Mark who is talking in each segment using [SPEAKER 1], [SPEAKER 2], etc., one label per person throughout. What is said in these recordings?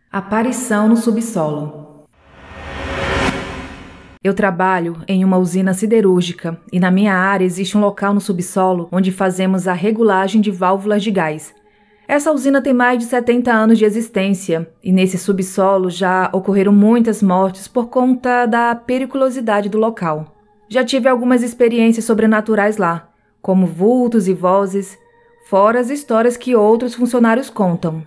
[SPEAKER 1] Aparição no subsolo. Eu trabalho em uma usina siderúrgica e na minha área existe um local no subsolo onde fazemos a regulagem de válvulas de gás. Essa usina tem mais de 70 anos de existência e nesse subsolo já ocorreram muitas mortes por conta da periculosidade do local. Já tive algumas experiências sobrenaturais lá, como vultos e vozes, fora as histórias que outros funcionários contam.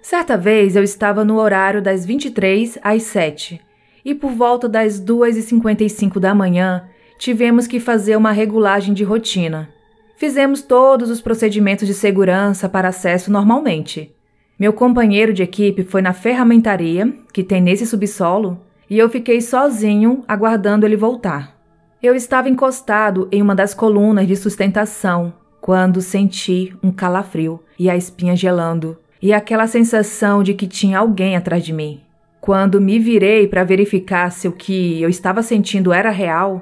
[SPEAKER 1] Certa vez eu estava no horário das 23 às 7 e por volta das 2h55 da manhã tivemos que fazer uma regulagem de rotina. Fizemos todos os procedimentos de segurança para acesso normalmente. Meu companheiro de equipe foi na ferramentaria, que tem nesse subsolo, e eu fiquei sozinho aguardando ele voltar. Eu estava encostado em uma das colunas de sustentação quando senti um calafrio e a espinha gelando, e aquela sensação de que tinha alguém atrás de mim. Quando me virei para verificar se o que eu estava sentindo era real,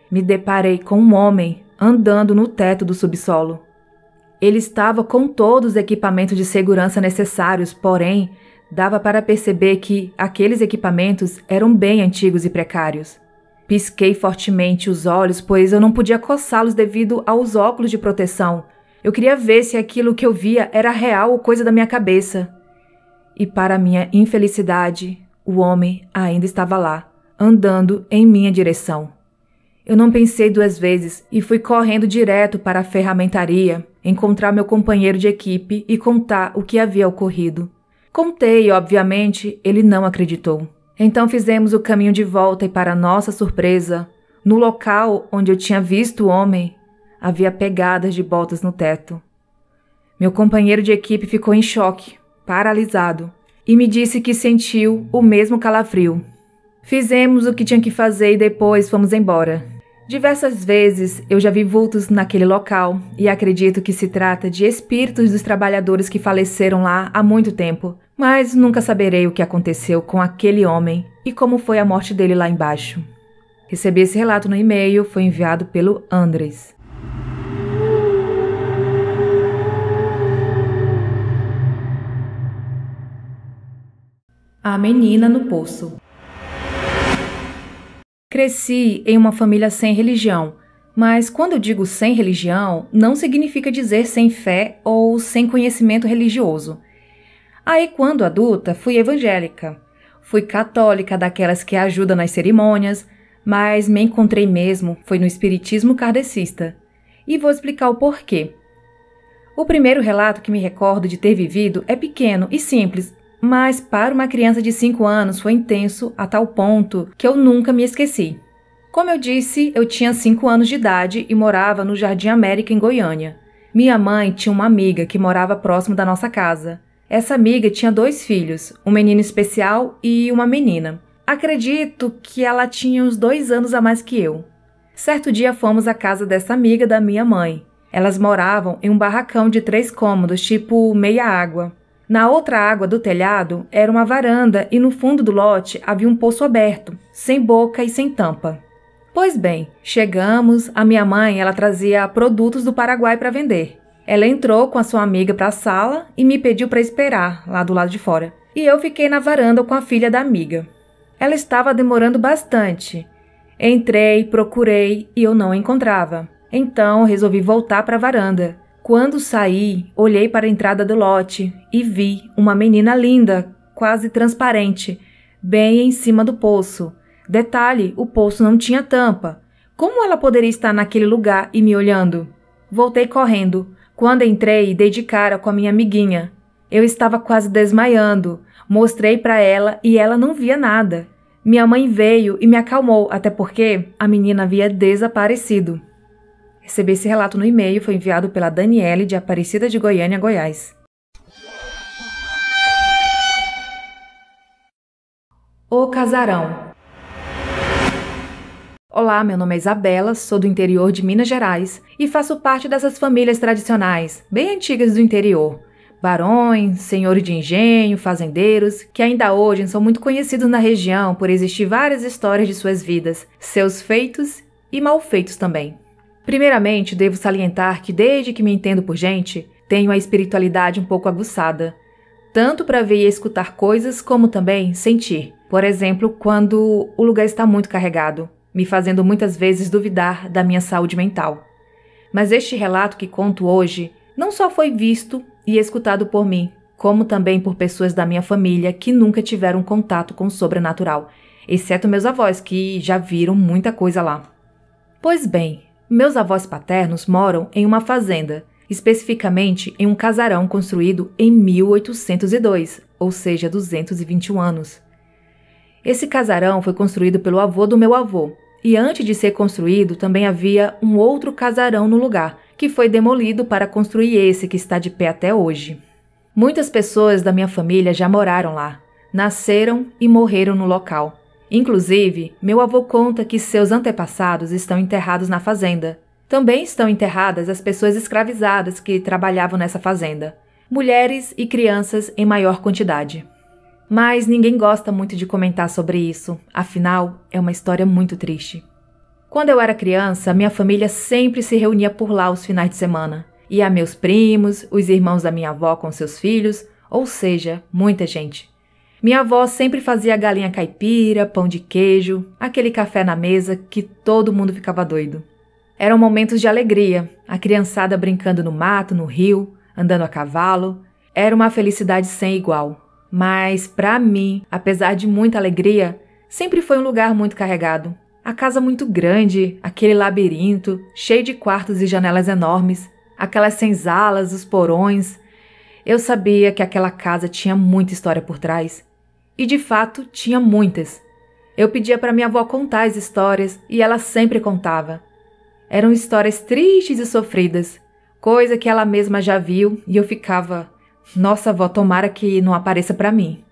[SPEAKER 1] me deparei com um homem andando no teto do subsolo. Ele estava com todos os equipamentos de segurança necessários, porém, dava para perceber que aqueles equipamentos eram bem antigos e precários. Pisquei fortemente os olhos, pois eu não podia coçá-los devido aos óculos de proteção. Eu queria ver se aquilo que eu via era real ou coisa da minha cabeça. E para minha infelicidade, o homem ainda estava lá, andando em minha direção. Eu não pensei duas vezes e fui correndo direto para a ferramentaria, encontrar meu companheiro de equipe e contar o que havia ocorrido. Contei e, obviamente, ele não acreditou. Então fizemos o caminho de volta e, para nossa surpresa, no local onde eu tinha visto o homem, havia pegadas de botas no teto. Meu companheiro de equipe ficou em choque, paralisado, e me disse que sentiu o mesmo calafrio. Fizemos o que tinha que fazer e depois fomos embora. Diversas vezes eu já vi vultos naquele local e acredito que se trata de espíritos dos trabalhadores que faleceram lá há muito tempo, mas nunca saberei o que aconteceu com aquele homem e como foi a morte dele lá embaixo. Recebi esse relato no e-mail, foi enviado pelo Andres. A menina no poço. Cresci em uma família sem religião, mas quando eu digo sem religião, não significa dizer sem fé ou sem conhecimento religioso. Aí, quando adulta, fui evangélica. Fui católica, daquelas que ajudam nas cerimônias, mas me encontrei mesmo foi no espiritismo kardecista. E vou explicar o porquê. O primeiro relato que me recordo de ter vivido é pequeno e simples, mas para uma criança de 5 anos foi intenso a tal ponto que eu nunca me esqueci. Como eu disse, eu tinha 5 anos de idade e morava no Jardim América, em Goiânia. Minha mãe tinha uma amiga que morava próximo da nossa casa. Essa amiga tinha 2 filhos, um menino especial e uma menina. Acredito que ela tinha uns 2 anos a mais que eu. Certo dia fomos à casa dessa amiga da minha mãe. Elas moravam em um barracão de 3 cômodos, tipo meia água. Na outra água do telhado era uma varanda e no fundo do lote havia um poço aberto, sem boca e sem tampa. Pois bem, chegamos, a minha mãe ela trazia produtos do Paraguai para vender. Ela entrou com a sua amiga para a sala e me pediu para esperar lá do lado de fora. E eu fiquei na varanda com a filha da amiga. Ela estava demorando bastante. Entrei, procurei e eu não a encontrava. Então resolvi voltar para a varanda. Quando saí, olhei para a entrada do lote e vi uma menina linda, quase transparente, bem em cima do poço. Detalhe, o poço não tinha tampa. Como ela poderia estar naquele lugar e me olhando? Voltei correndo. Quando entrei, dei de cara com a minha amiguinha. Eu estava quase desmaiando. Mostrei para ela e ela não via nada. Minha mãe veio e me acalmou, até porque a menina havia desaparecido. Recebi esse relato no e-mail, foi enviado pela Daniele, de Aparecida de Goiânia, Goiás. O Casarão. Olá, meu nome é Isabela, sou do interior de Minas Gerais e faço parte dessas famílias tradicionais, bem antigas do interior. Barões, senhores de engenho, fazendeiros, que ainda hoje são muito conhecidos na região por existir várias histórias de suas vidas, seus feitos e malfeitos também. Primeiramente, devo salientar que desde que me entendo por gente, tenho a espiritualidade um pouco aguçada. tanto para ver e escutar coisas como também sentir. Por exemplo, quando o lugar está muito carregado, me fazendo muitas vezes duvidar da minha saúde mental. Mas este relato que conto hoje não só foi visto e escutado por mim, como também por pessoas da minha família que nunca tiveram contato com o sobrenatural, exceto meus avós, que já viram muita coisa lá. Pois bem, meus avós paternos moram em uma fazenda, especificamente em um casarão construído em 1802, ou seja, 221 anos. Esse casarão foi construído pelo avô do meu avô, e antes de ser construído também havia um outro casarão no lugar, que foi demolido para construir esse que está de pé até hoje. Muitas pessoas da minha família já moraram lá, nasceram e morreram no local. Inclusive, meu avô conta que seus antepassados estão enterrados na fazenda. Também estão enterradas as pessoas escravizadas que trabalhavam nessa fazenda, mulheres e crianças em maior quantidade. Mas ninguém gosta muito de comentar sobre isso, afinal, é uma história muito triste. Quando eu era criança, minha família sempre se reunia por lá os finais de semana. Ia meus primos, os irmãos da minha avó com seus filhos, ou seja, muita gente. Minha avó sempre fazia galinha caipira, pão de queijo, aquele café na mesa que todo mundo ficava doido. Eram momentos de alegria, a criançada brincando no mato, no rio, andando a cavalo. Era uma felicidade sem igual. Mas, para mim, apesar de muita alegria, sempre foi um lugar muito carregado. A casa muito grande, aquele labirinto, cheio de quartos e janelas enormes, aquelas senzalas, os porões. Eu sabia que aquela casa tinha muita história por trás. E, de fato, tinha muitas. Eu pedia para minha avó contar as histórias e ela sempre contava. Eram histórias tristes e sofridas, coisa que ela mesma já viu e eu ficava, nossa avó, tomara que não apareça para mim.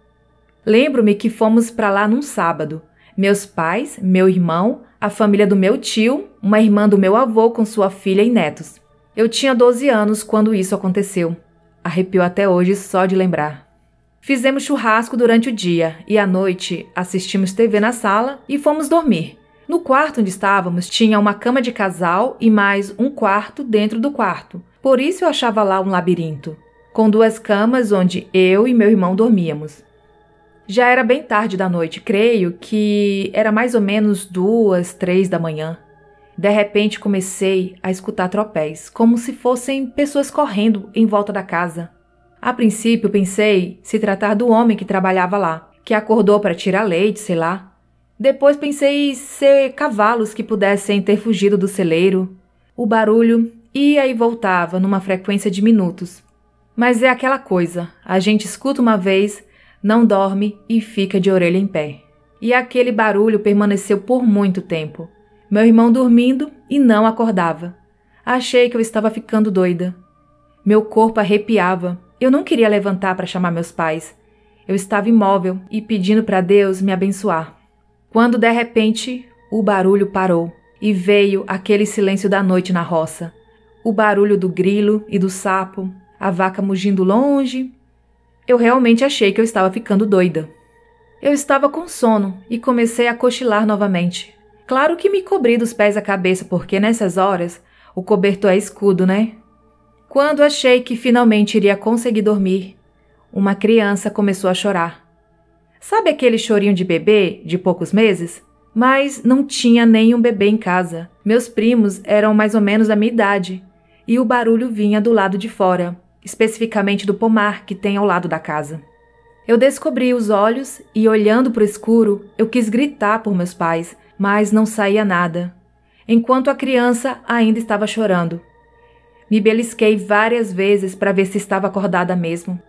[SPEAKER 1] Lembro-me que fomos para lá num sábado. Meus pais, meu irmão, a família do meu tio, uma irmã do meu avô com sua filha e netos. Eu tinha 12 anos quando isso aconteceu. Arrepio até hoje só de lembrar. Fizemos churrasco durante o dia e à noite assistimos TV na sala e fomos dormir. No quarto onde estávamos tinha uma cama de casal e mais um quarto dentro do quarto. Por isso eu achava lá um labirinto, com 2 camas onde eu e meu irmão dormíamos. Já era bem tarde da noite, creio que era mais ou menos 2, 3 da manhã. De repente comecei a escutar tropéis, como se fossem pessoas correndo em volta da casa. A princípio pensei se tratar do homem que trabalhava lá, que acordou para tirar leite, sei lá. Depois pensei ser cavalos que pudessem ter fugido do celeiro. O barulho ia e voltava numa frequência de minutos. Mas é aquela coisa, a gente escuta uma vez, não dorme e fica de orelha em pé. E aquele barulho permaneceu por muito tempo. Meu irmão dormindo e não acordava. Achei que eu estava ficando doida. Meu corpo arrepiava. Eu não queria levantar para chamar meus pais. Eu estava imóvel e pedindo para Deus me abençoar. Quando de repente o barulho parou e veio aquele silêncio da noite na roça. O barulho do grilo e do sapo, a vaca mugindo longe. Eu realmente achei que eu estava ficando doida. Eu estava com sono e comecei a cochilar novamente. Claro que me cobri dos pés à cabeça porque nessas horas o cobertor é escudo, né? Quando achei que finalmente iria conseguir dormir, uma criança começou a chorar. Sabe aquele chorinho de bebê de poucos meses? Mas não tinha nenhum bebê em casa. Meus primos eram mais ou menos da minha idade e o barulho vinha do lado de fora, especificamente do pomar que tem ao lado da casa. Eu descobri os olhos e, olhando para o escuro, eu quis gritar por meus pais, mas não saía nada, enquanto a criança ainda estava chorando. Me belisquei várias vezes para ver se estava acordada mesmo.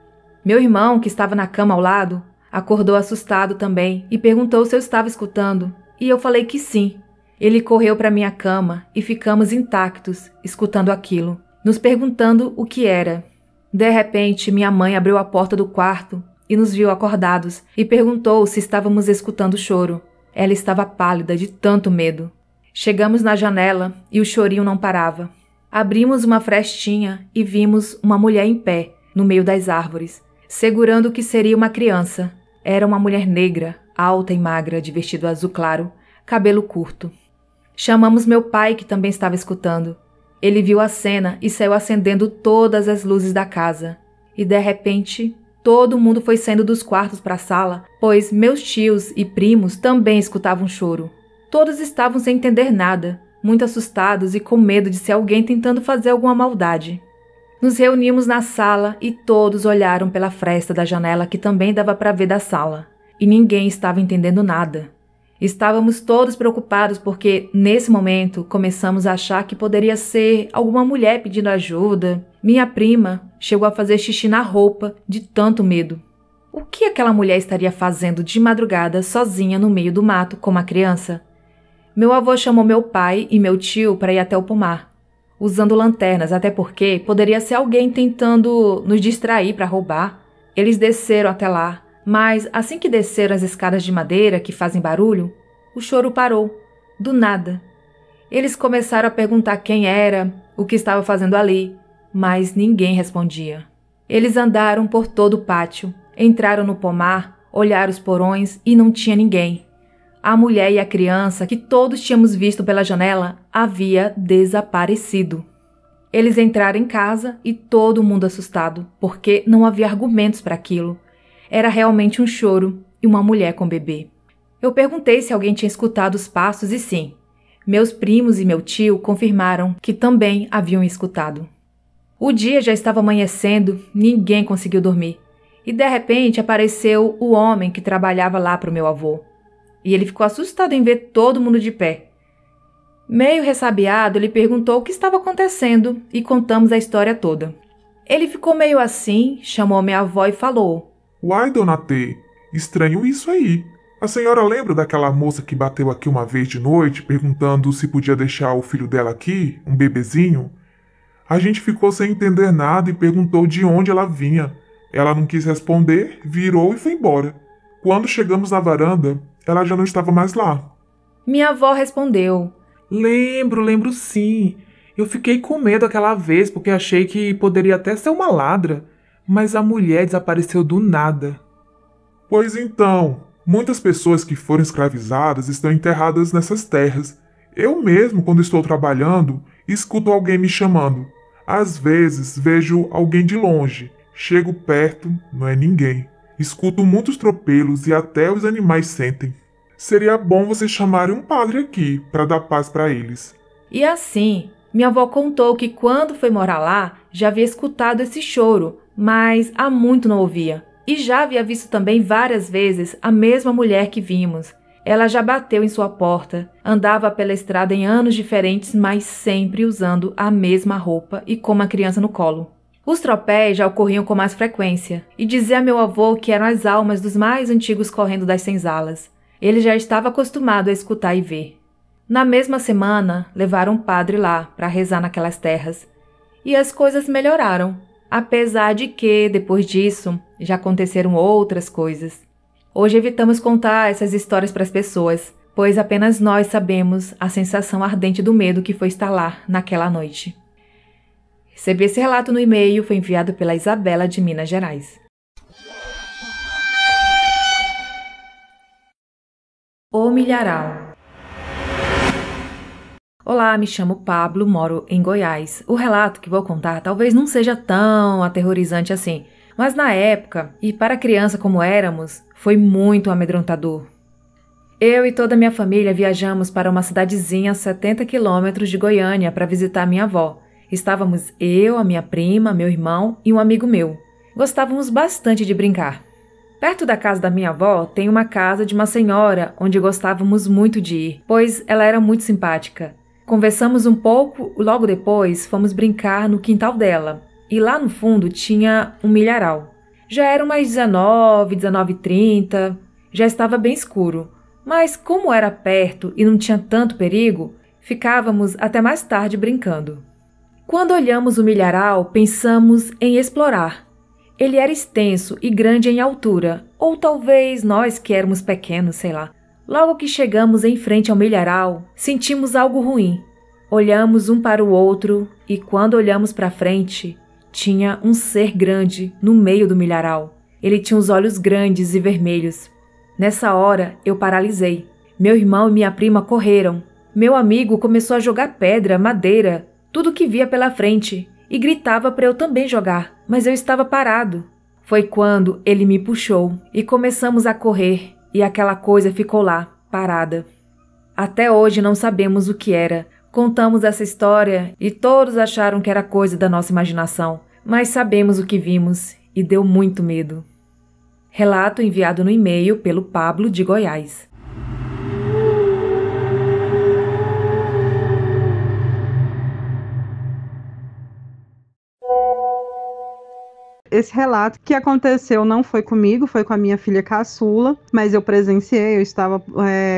[SPEAKER 1] Meu irmão, que estava na cama ao lado, acordou assustado também e perguntou se eu estava escutando, e eu falei que sim. Ele correu para minha cama e ficamos intactos, escutando aquilo, nos perguntando o que era. De repente, minha mãe abriu a porta do quarto e nos viu acordados e perguntou se estávamos escutando choro. Ela estava pálida de tanto medo. Chegamos na janela e o chorinho não parava. Abrimos uma frestinha e vimos uma mulher em pé, no meio das árvores, segurando o que seria uma criança. Era uma mulher negra, alta e magra, de vestido azul claro, cabelo curto. Chamamos meu pai, que também estava escutando. Ele viu a cena e saiu acendendo todas as luzes da casa. E de repente, Todo mundo foi saindo dos quartos para a sala, pois meus tios e primos também escutavam choro. Todos estavam sem entender nada, muito assustados e com medo de ser alguém tentando fazer alguma maldade. Nos reunimos na sala e todos olharam pela fresta da janela que também dava para ver da sala. E ninguém estava entendendo nada. Estávamos todos preocupados porque, nesse momento, começamos a achar que poderia ser alguma mulher pedindo ajuda. Minha prima chegou a fazer xixi na roupa de tanto medo. O que aquela mulher estaria fazendo de madrugada sozinha no meio do mato com uma criança? Meu avô chamou meu pai e meu tio para ir até o pomar, usando lanternas, até porque poderia ser alguém tentando nos distrair para roubar. Eles desceram até lá, mas assim que desceram as escadas de madeira que fazem barulho, o choro parou, do nada. Eles começaram a perguntar quem era, o que estava fazendo ali, mas ninguém respondia. Eles andaram por todo o pátio, entraram no pomar, olharam os porões e não tinha ninguém. A mulher e a criança, que todos tínhamos visto pela janela, havia desaparecido. Eles entraram em casa e todo mundo assustado, porque não havia argumentos para aquilo. Era realmente um choro e uma mulher com bebê. Eu perguntei se alguém tinha escutado os passos e sim, meus primos e meu tio confirmaram que também haviam escutado. O dia já estava amanhecendo, ninguém conseguiu dormir. E de repente apareceu o homem que trabalhava lá para o meu avô. E ele ficou assustado em ver todo mundo de pé. Meio ressabiado, ele perguntou o que estava acontecendo e contamos a história toda. Ele ficou meio assim, chamou minha avó e falou:
[SPEAKER 2] Uai, dona T, estranho isso aí. A senhora lembra daquela moça que bateu aqui uma vez de noite, perguntando se podia deixar o filho dela aqui, um bebezinho? A gente ficou sem entender nada e perguntou de onde ela vinha. Ela não quis responder, virou e foi embora. Quando chegamos na varanda, ela já não estava mais lá.
[SPEAKER 1] Minha avó respondeu:
[SPEAKER 3] Lembro sim. Eu fiquei com medo aquela vez porque achei que poderia até ser uma ladra, mas a mulher desapareceu do nada.
[SPEAKER 2] Pois então, muitas pessoas que foram escravizadas estão enterradas nessas terras. Eu mesmo, quando estou trabalhando, escuto alguém me chamando. Às vezes vejo alguém de longe. Chego perto, não é ninguém. Escuto muitos tropelos e até os animais sentem. Seria bom vocês chamarem um padre aqui para dar paz para eles.
[SPEAKER 1] E assim, minha avó contou que quando foi morar lá, já havia escutado esse choro, mas há muito não ouvia. E já havia visto também várias vezes a mesma mulher que vimos. Ela já bateu em sua porta, andava pela estrada em anos diferentes, mas sempre usando a mesma roupa e com uma criança no colo. Os tropéis já ocorriam com mais frequência, e dizia meu avô que eram as almas dos mais antigos correndo das senzalas. Ele já estava acostumado a escutar e ver. Na mesma semana, levaram um padre lá para rezar naquelas terras. E as coisas melhoraram, apesar de que, depois disso, já aconteceram outras coisas. Hoje evitamos contar essas histórias para as pessoas, pois apenas nós sabemos a sensação ardente do medo que foi estar lá naquela noite. Recebi esse relato no e-mail, foi enviado pela Isabela de Minas Gerais. O Milharal. Olá, me chamo Pablo, moro em Goiás. O relato que vou contar talvez não seja tão aterrorizante assim, mas na época, e para criança como éramos, foi muito amedrontador. Eu e toda a minha família viajamos para uma cidadezinha a 70 quilômetros de Goiânia para visitar minha avó. Estávamos eu, a minha prima, meu irmão e um amigo meu. Gostávamos bastante de brincar. Perto da casa da minha avó tem uma casa de uma senhora onde gostávamos muito de ir, pois ela era muito simpática. Conversamos um pouco, logo depois fomos brincar no quintal dela, e lá no fundo tinha um milharal. Já eram umas 19h30, já estava bem escuro, mas como era perto e não tinha tanto perigo, ficávamos até mais tarde brincando. Quando olhamos o milharal, pensamos em explorar. Ele era extenso e grande em altura, ou talvez nós que éramos pequenos, sei lá. Logo que chegamos em frente ao milharal, sentimos algo ruim. Olhamos um para o outro e quando olhamos para frente, tinha um ser grande no meio do milharal. Ele tinha os olhos grandes e vermelhos. Nessa hora, eu paralisei. Meu irmão e minha prima correram. Meu amigo começou a jogar pedra, madeira, tudo que via pela frente, e gritava para eu também jogar, mas eu estava parado. Foi quando ele me puxou e começamos a correr e aquela coisa ficou lá, parada. Até hoje não sabemos o que era. Contamos essa história e todos acharam que era coisa da nossa imaginação, mas sabemos o que vimos e deu muito medo. Relato enviado no e-mail pelo Pablo de Goiás.
[SPEAKER 4] Esse relato que aconteceu não foi comigo, foi com a minha filha caçula, mas eu presenciei, eu estava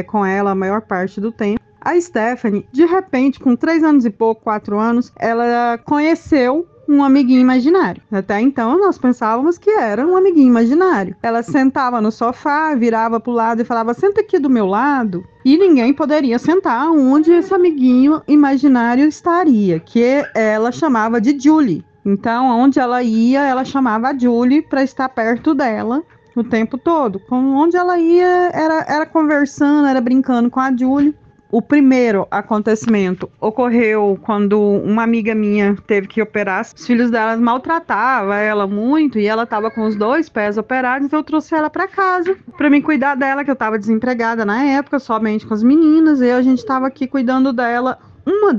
[SPEAKER 4] com ela a maior parte do tempo. A Stephanie, de repente, com 3 anos e pouco, 4 anos, ela conheceu um amiguinho imaginário. Até então, nós pensávamos que era um amiguinho imaginário. Ela sentava no sofá, virava para o lado e falava, senta aqui do meu lado. E ninguém poderia sentar onde esse amiguinho imaginário estaria, que ela chamava de Julie. Então, onde ela ia, ela chamava a Julie para estar perto dela o tempo todo. Onde ela ia, era conversando, era brincando com a Julie. O primeiro acontecimento ocorreu quando uma amiga minha teve que operar. Os filhos dela maltratavam ela muito e ela estava com os 2 pés operados, então eu trouxe ela para casa para me cuidar dela, que eu estava desempregada na época, somente com as meninas, e a gente estava aqui cuidando dela. Uma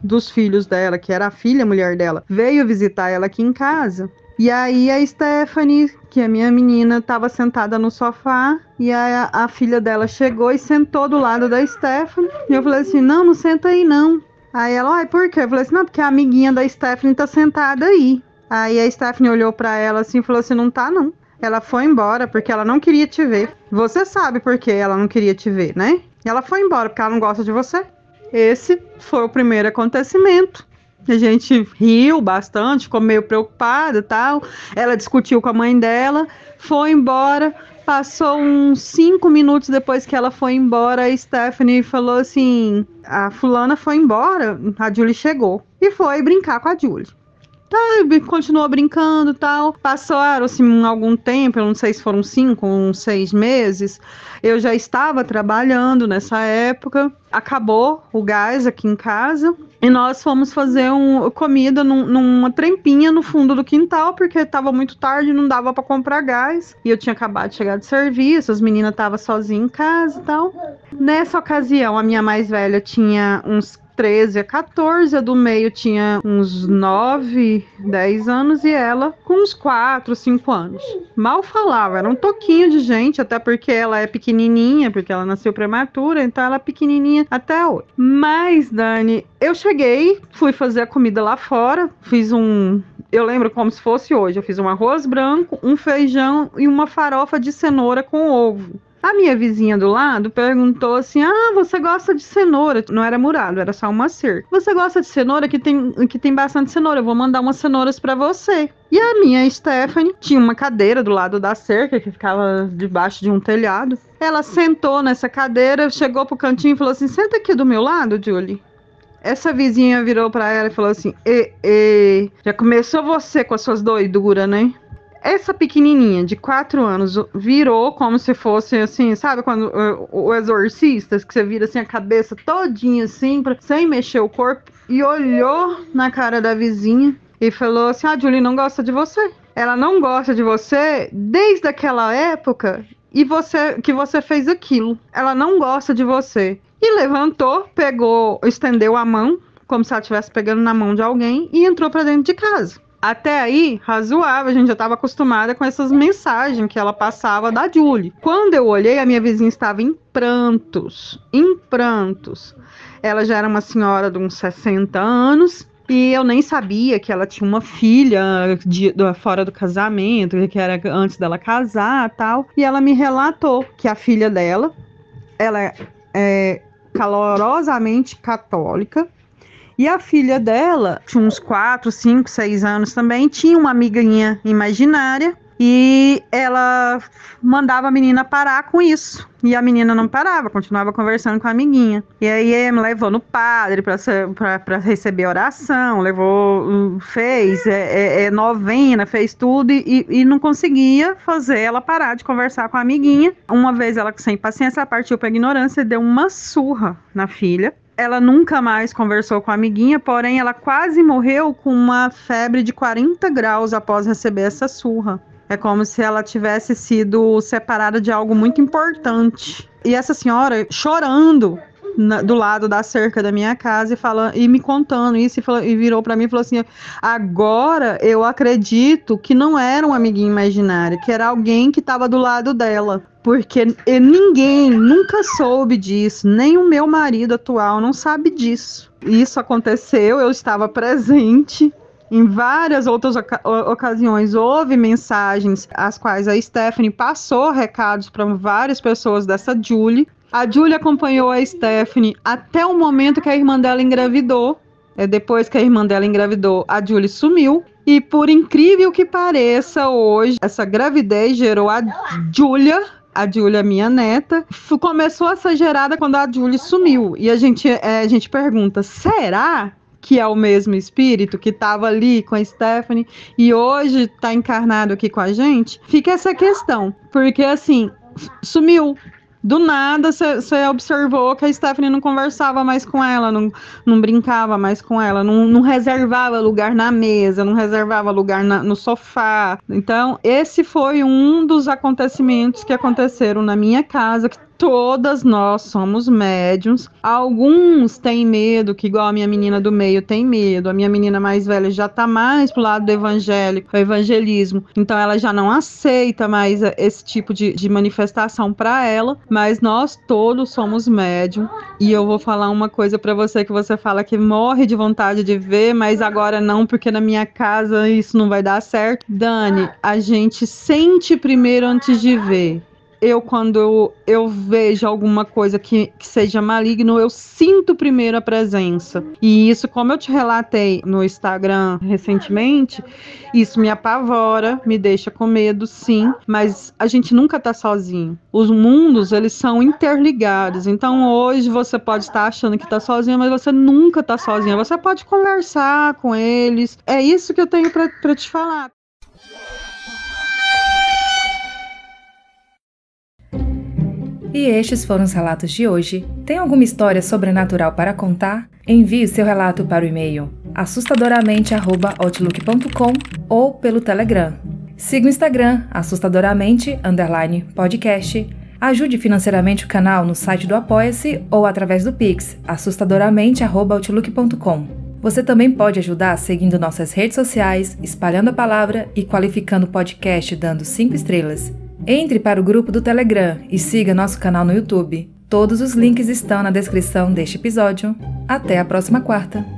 [SPEAKER 4] dos filhos dela, que era a filha, a mulher dela, veio visitar ela aqui em casa. E aí a Stephanie, que é minha menina, estava sentada no sofá. E a filha dela chegou e sentou do lado da Stephanie. E eu falei assim, não senta aí não. Aí ela, ai, por quê? Eu falei assim, não, porque a amiguinha da Stephanie tá sentada aí. Aí a Stephanie olhou pra ela assim e falou assim, não tá não. Ela foi embora porque ela não queria te ver. Você sabe por que ela não queria te ver, né? Ela foi embora porque ela não gosta de você. Esse foi o primeiro acontecimento. A gente riu bastante, ficou meio preocupada e tal. Ela discutiu com a mãe dela, foi embora. Passou uns 5 minutos depois que ela foi embora, a Stephanie falou assim, a fulana foi embora, a Julie chegou. E foi brincar com a Julie. Tá, continuou brincando e tal. Passaram-se algum tempo, eu não sei se foram 5 ou 6 meses. Eu já estava trabalhando nessa época. Acabou o gás aqui em casa. E nós fomos fazer comida numa trempinha no fundo do quintal, porque estava muito tarde e não dava para comprar gás. E eu tinha acabado de chegar de serviço, as meninas estavam sozinhas em casa e tal. Nessa ocasião, a minha mais velha tinha uns 13 a 14, a do meio tinha uns 9, 10 anos e ela com uns 4, 5 anos. Mal falava, era um toquinho de gente, até porque ela é pequenininha, porque ela nasceu prematura, então ela é pequenininha até hoje. Mas, Dani, eu cheguei, fui fazer a comida lá fora, eu lembro como se fosse hoje, eu fiz um arroz branco, um feijão e uma farofa de cenoura com ovo. A minha vizinha do lado perguntou assim, você gosta de cenoura? Não era murado, era só uma cerca. Você gosta de cenoura? Que tem bastante cenoura, eu vou mandar umas cenouras pra você. E a minha Stephanie tinha uma cadeira do lado da cerca, que ficava debaixo de um telhado. Ela sentou nessa cadeira, chegou pro cantinho e falou assim, senta aqui do meu lado, Julie. Essa vizinha virou pra ela e falou assim, já começou você com as suas doiduras, né? Essa pequenininha de 4 anos virou como se fosse assim, sabe quando o exorcista, que você vira assim a cabeça todinha assim, sem mexer o corpo, e olhou na cara da vizinha e falou assim, a Julie não gosta de você. Ela não gosta de você desde aquela época que você fez aquilo. Ela não gosta de você. E levantou, estendeu a mão, como se ela estivesse pegando na mão de alguém, e entrou para dentro de casa. Até aí, razoável, a gente já estava acostumada com essas mensagens que ela passava da Julie. Quando eu olhei, a minha vizinha estava em prantos. Ela já era uma senhora de uns 60 anos e eu nem sabia que ela tinha uma filha fora do casamento, que era antes dela casar e tal. E ela me relatou que a filha dela, ela é calorosamente católica. E a filha dela, tinha uns 4, 5, 6 anos também, tinha uma amiguinha imaginária e ela mandava a menina parar com isso. E a menina não parava, continuava conversando com a amiguinha. E aí me levou no padre para receber oração, fez novena, fez tudo e não conseguia fazer ela parar de conversar com a amiguinha. Uma vez ela, sem paciência, ela partiu para ignorância e deu uma surra na filha. Ela nunca mais conversou com a amiguinha, porém ela quase morreu com uma febre de 40 graus após receber essa surra. É como se ela tivesse sido separada de algo muito importante. E essa senhora chorando do lado da cerca da minha casa e me contando isso e virou para mim e falou assim: agora eu acredito que não era um amiguinho imaginário, que era alguém que estava do lado dela. Porque ninguém nunca soube disso, nem o meu marido atual não sabe disso. Isso aconteceu, eu estava presente. Em várias outras ocasiões houve mensagens as quais a Stephanie passou recados para várias pessoas dessa Julie. A Julie acompanhou a Stephanie até o momento que a irmã dela engravidou. Depois que a irmã dela engravidou, a Julie sumiu. E por incrível que pareça, hoje, essa gravidez gerou a Júlia, minha neta, começou a ser gerada quando a Julie sumiu. E a gente pergunta, será que é o mesmo espírito que estava ali com a Stephanie e hoje está encarnado aqui com a gente? Fica essa questão, porque assim, sumiu. Do nada, você observou que a Stephanie não conversava mais com ela, não brincava mais com ela, não reservava lugar na mesa, não reservava lugar no sofá. Então, esse foi um dos acontecimentos que aconteceram na minha casa, que todas nós somos médiums. Alguns têm medo, que igual a minha menina do meio tem medo. A minha menina mais velha já tá mais pro lado do evangelismo. Então ela já não aceita mais esse tipo de manifestação para ela. Mas nós todos somos médium. E eu vou falar uma coisa para você que você fala que morre de vontade de ver, mas agora não, porque na minha casa isso não vai dar certo. Dani, a gente sente primeiro antes de ver. Quando eu vejo alguma coisa que seja maligno, eu sinto primeiro a presença. E isso, como eu te relatei no Instagram recentemente, isso me apavora, me deixa com medo, sim, mas a gente nunca tá sozinho. Os mundos, eles são interligados. Então, hoje você pode estar achando que tá sozinho, mas você nunca tá sozinho. Você pode conversar com eles. É isso que eu tenho pra te falar.
[SPEAKER 1] E estes foram os relatos de hoje. Tem alguma história sobrenatural para contar? Envie seu relato para o e-mail assustadoramente@outlook.com ou pelo Telegram. Siga o Instagram assustadoramente_podcast. Ajude financeiramente o canal no site do Apoia-se ou através do Pix assustadoramente@outlook.com. Você também pode ajudar seguindo nossas redes sociais, espalhando a palavra e qualificando o podcast dando 5 estrelas. Entre para o grupo do Telegram e siga nosso canal no YouTube. Todos os links estão na descrição deste episódio. Até a próxima quarta!